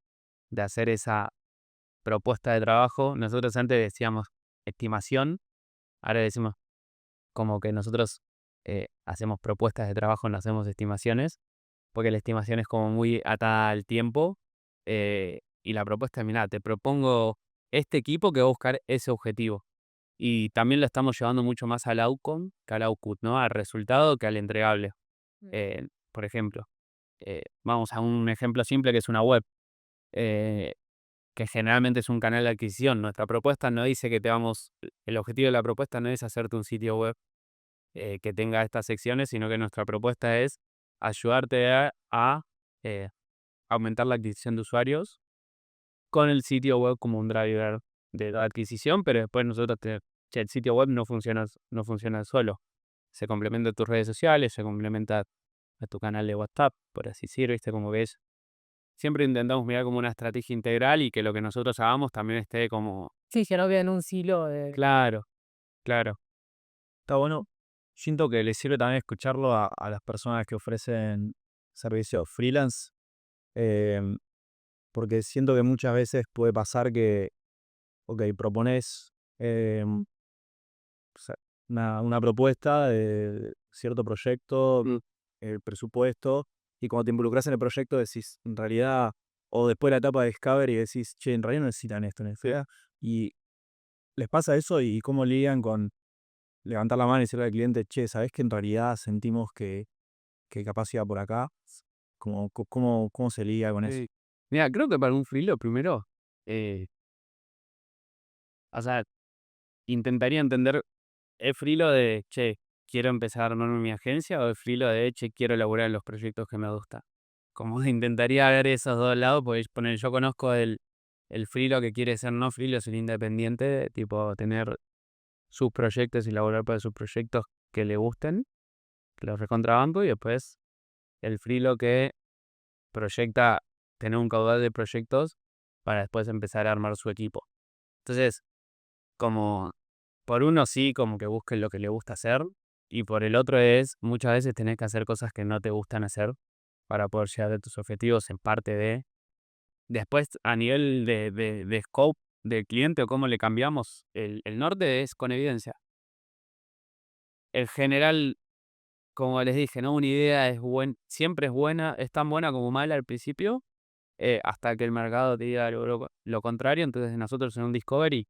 hacer esa propuesta de trabajo. Nosotros antes decíamos estimación, ahora decimos como que nosotros hacemos propuestas de trabajo, no hacemos estimaciones, porque la estimación es como muy atada al tiempo. Y la propuesta es, mirá, te propongo este equipo que va a buscar ese objetivo. Y también lo estamos llevando mucho más al outcome que al output, ¿no? Al resultado que al entregable. Por ejemplo, vamos a un ejemplo simple que es una web, eh, que generalmente es un canal de adquisición. Nuestra propuesta no dice que el objetivo de la propuesta no es hacerte un sitio web que tenga estas secciones, sino que nuestra propuesta es ayudarte a eh, aumentar la adquisición de usuarios con el sitio web como un driver de adquisición, pero después nosotros el sitio web no funciona solo. Se complementa a tus redes sociales, se complementa a tu canal de WhatsApp, por así decirlo, ¿viste? Como ves, siempre intentamos mirar como una estrategia integral y que lo que nosotros hagamos también esté como Sí, que no quede en un silo de... claro, claro. Está bueno. Siento que les sirve también escucharlo a las personas que ofrecen servicios freelance, em, porque siento que muchas veces puede pasar que, ok, propones em, o sea, una propuesta de cierto proyecto, Mm. el presupuesto, y cuando te involucras en el proyecto decís, en realidad, o después de la etapa de Discovery decís, che, en realidad no necesitan esto, y les pasa eso y cómo lidian con levantar la mano y decirle al cliente, che, ¿sabés que en realidad sentimos que capaz iba por acá? ¿Cómo se lidia con eso? Sí. Mira, creo que para un freelo primero, eh, o sea, intentaría entender, ¿es freelo de, che, quiero empezar a armarme mi agencia? ¿O es freelo de, che, quiero elaborar en los proyectos que me gustan? Como intentaría ver esos dos lados, porque yo conozco el freelo que quiere ser no freelo, es el independiente, tipo tener sus proyectos y elaborar para sus proyectos que le gusten, que los recontrabanco, y después el freelo que proyecta tener un caudal de proyectos para después empezar a armar su equipo. Entonces, como por uno sí, como que busquen lo que le gusta hacer, y por el otro es, muchas veces tenés que hacer cosas que no te gustan hacer para poder llegar a tus objetivos en parte de... Después, a nivel de scope del cliente o cómo le cambiamos, el norte es con evidencia. En general, como les dije, ¿no? Una idea siempre es buena, es tan buena como mala al principio, hasta que el mercado te diga lo contrario. Entonces nosotros en un Discovery,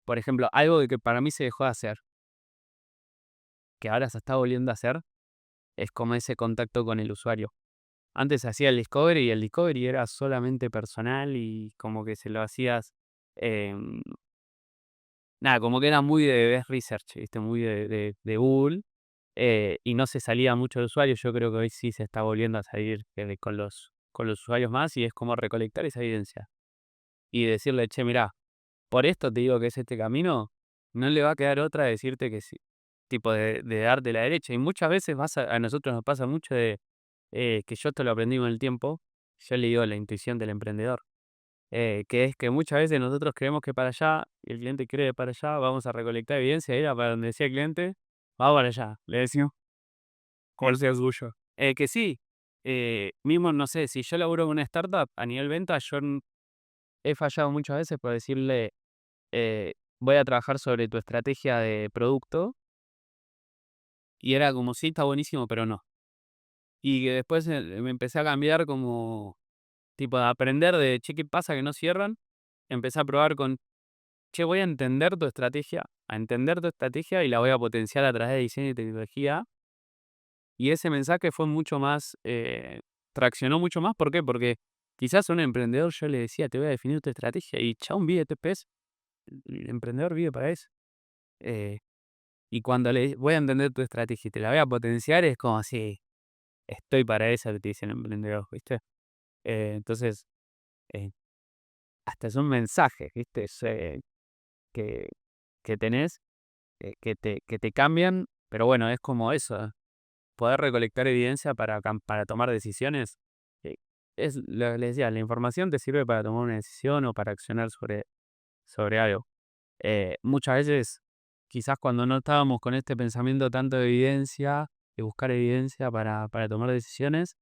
por ejemplo, algo que para mí se dejó de hacer, que ahora se está volviendo a hacer, es como ese contacto con el usuario. Antes se hacía el Discovery y el Discovery era solamente personal y como que se lo hacías, em, nada, como que era muy de desk research, ¿viste? Muy de Google, y no se salía mucho de usuarios. Yo creo que hoy sí se está volviendo a salir con los usuarios más, y es como recolectar esa evidencia y decirle, che, mirá, por esto te digo que es este camino, no le va a quedar otra de decirte que sí, tipo de darte la derecha. Y muchas veces a nosotros nos pasa mucho que yo esto lo aprendí con el tiempo. Yo le digo la intuición del emprendedor, que es que muchas veces nosotros creemos que para allá, y el cliente cree para allá, vamos a recolectar evidencia, y era para donde decía el cliente, va para allá, le decimos. ¿Cuál sea suyo? Que sí, mismo, no sé, si yo laburo con una startup a nivel venta, he fallado muchas veces por decirle, voy a trabajar sobre tu estrategia de producto, y era como, sí, está buenísimo, pero no. Y que después me empecé a cambiar como, tipo, de aprender de, che, ¿qué pasa que no cierran? Empecé a probar con, che, voy a entender tu estrategia y la voy a potenciar a través de diseño y tecnología. Y ese mensaje fue mucho más, traccionó mucho más. ¿Por qué? Porque quizás a un emprendedor yo le decía, te voy a definir tu estrategia, y chabón vive TPS, el emprendedor vive para eso. Eh, y cuando le voy a entender tu estrategia y te la voy a potenciar, es como así, estoy para eso, que te dice el emprendedor, ¿viste? Entonces, eh, hasta son mensajes, ¿viste? Que, que tenés, que te cambian, pero bueno, es como eso, poder recolectar evidencia para tomar decisiones. eh, es lo que les decía, la información te sirve para tomar una decisión o para accionar sobre algo. Muchas veces, quizás cuando no estábamos con este pensamiento tanto de evidencia, de buscar evidencia para tomar decisiones,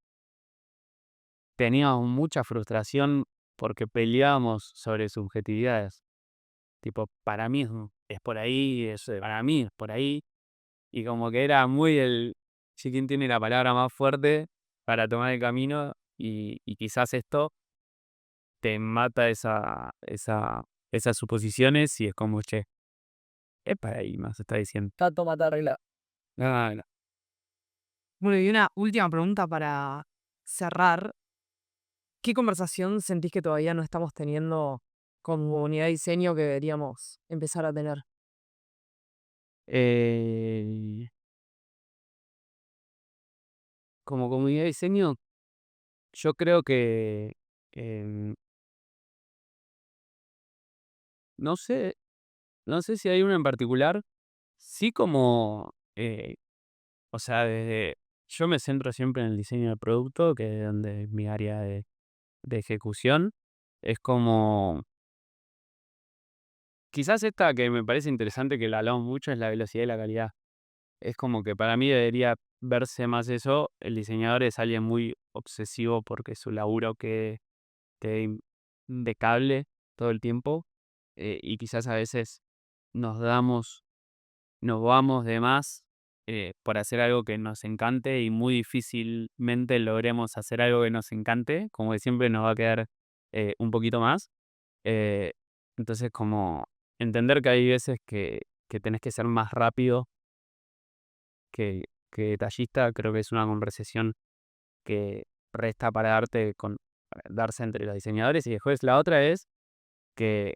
teníamos mucha frustración porque peleábamos sobre subjetividades. Tipo, para mí es por ahí, para mí es por ahí. Y como que era muy si quién tiene la palabra más fuerte para tomar el camino y quizás esto te mata esas suposiciones y es como, che, es para ahí más, está diciendo. Está todo mata arreglado. No, no. Bueno, y una última pregunta para cerrar. ¿Qué conversación sentís que todavía no estamos teniendo como unidad de diseño que deberíamos empezar a tener? Eh, Como comunidad de diseño, yo creo que, em, no sé, no sé si hay una en particular, sí como, o sea, yo me centro siempre en el diseño del producto, que es donde es mi área de ejecución. Es como, quizás esta que me parece interesante, que la hablamos mucho, es la velocidad y la calidad. Es como que para mí debería verse más eso. El diseñador es alguien muy obsesivo porque su laburo quede impecable todo el tiempo. Y quizás a veces nos damos, nos vamos de más por hacer algo que nos encante y muy difícilmente logremos hacer algo que nos encante, como que siempre nos va a quedar un poquito más. Eh, entonces, como entender que hay veces que tenés que ser más rápido que detallista, creo que es una conversación que resta para darse entre los diseñadores. Y después la otra es que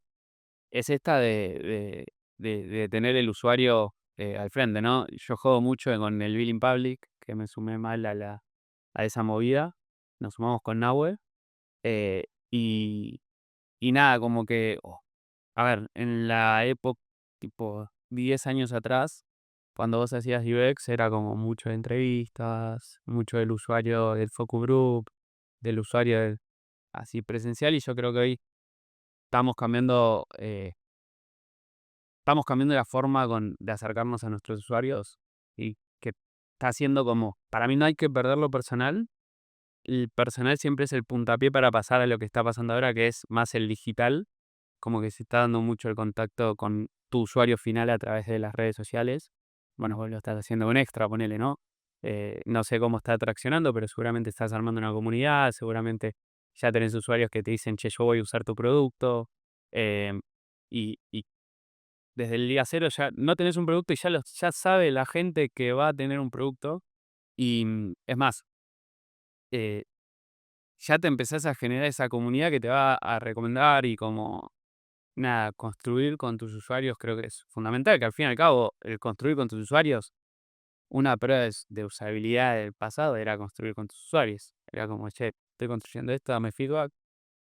es esta de tener el usuario al frente, ¿no? Yo juego mucho con el Billing Public, que me sumé mal a esa movida. Nos sumamos con Nahue. eh, y, y nada, como que, a ver, en la época, tipo 10 años atrás, cuando vos hacías UX, era como mucho de entrevistas, mucho del usuario del focus group, del usuario así presencial, y yo creo que hoy estamos cambiando, eh, estamos cambiando la forma de acercarnos a nuestros usuarios y que está haciendo como, para mí no hay que perder lo personal. El personal siempre es el puntapié para pasar a lo que está pasando ahora, que es más el digital, como que se está dando mucho el contacto con tu usuario final a través de las redes sociales. Bueno, vos lo estás haciendo con Extra, ponele, ¿no? No sé cómo está traccionando, pero seguramente estás armando una comunidad, seguramente ya tenés usuarios que te dicen, che, yo voy a usar tu producto. em, y desde el día cero ya no tenés un producto y ya sabe la gente que va a tener un producto. Y es más, eh, ya te empezás a generar esa comunidad que te va a recomendar y como nada, construir con tus usuarios creo que es fundamental, que al fin y al cabo, el construir con tus usuarios, una prueba de usabilidad del pasado era construir con tus usuarios. Era como, che, estoy construyendo esto, dame feedback.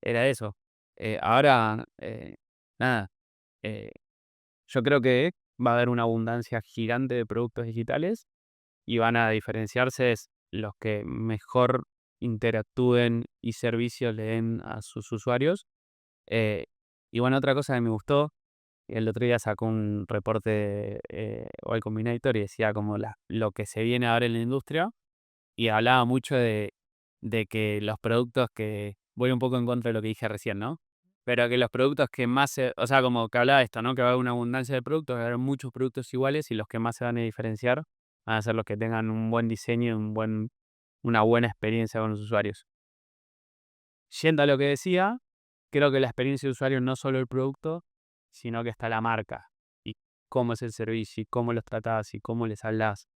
Era eso. Ahora, nada, eh, yo creo que va a haber una abundancia gigante de productos digitales y van a diferenciarse los que mejor interactúen y servicios le den a sus usuarios. Eh, y bueno, otra cosa que me gustó, el otro día sacó un reporte o el Combinator y decía como lo que se viene ahora en la industria y hablaba mucho de que los productos que, voy un poco en contra de lo que dije recién, ¿no? Pero que los productos que más o sea, como que hablaba de esto, ¿no? Que va a haber una abundancia de productos, va a haber muchos productos iguales y los que más se van a diferenciar van a ser los que tengan un buen diseño y una buena experiencia con los usuarios. Yendo a lo que decía, creo que la experiencia de usuario no solo el producto, sino que está la marca y cómo es el servicio y cómo los tratás y cómo les hablas.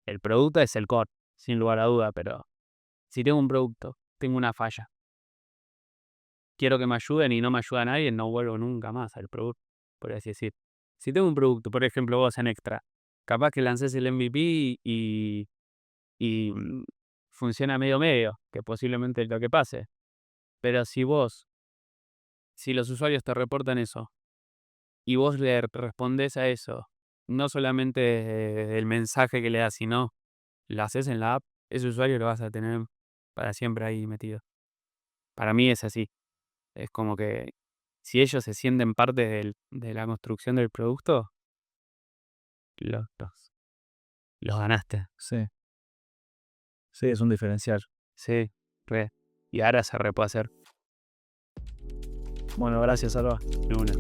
El producto es el core, sin lugar a duda, pero si tengo un producto, tengo una falla, quiero que me ayuden y no me ayuda nadie, no vuelvo nunca más al producto, por así decir. Si tengo un producto, por ejemplo, vos en Extra, capaz que lances el MVP y funciona medio medio, que posiblemente es lo que pase. Pero si los usuarios te reportan eso y vos le respondés a eso, no solamente el mensaje que le das, sino lo haces en la app, ese usuario lo vas a tener para siempre ahí metido. Para mí es así. Es como que si ellos se sienten parte de la construcción del producto, los, los, los ganaste. Sí, sí, es un diferencial. Sí, re. Y ahora se re puede hacer. Bueno, gracias, Alba. De una.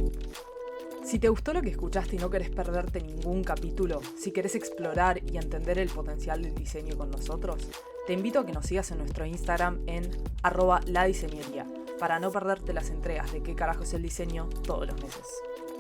Si te gustó lo que escuchaste y no querés perderte ningún capítulo, si querés explorar y entender el potencial del diseño con nosotros, te invito a que nos sigas en nuestro Instagram en @ladiseñería para no perderte las entregas de qué carajo es el diseño todos los meses.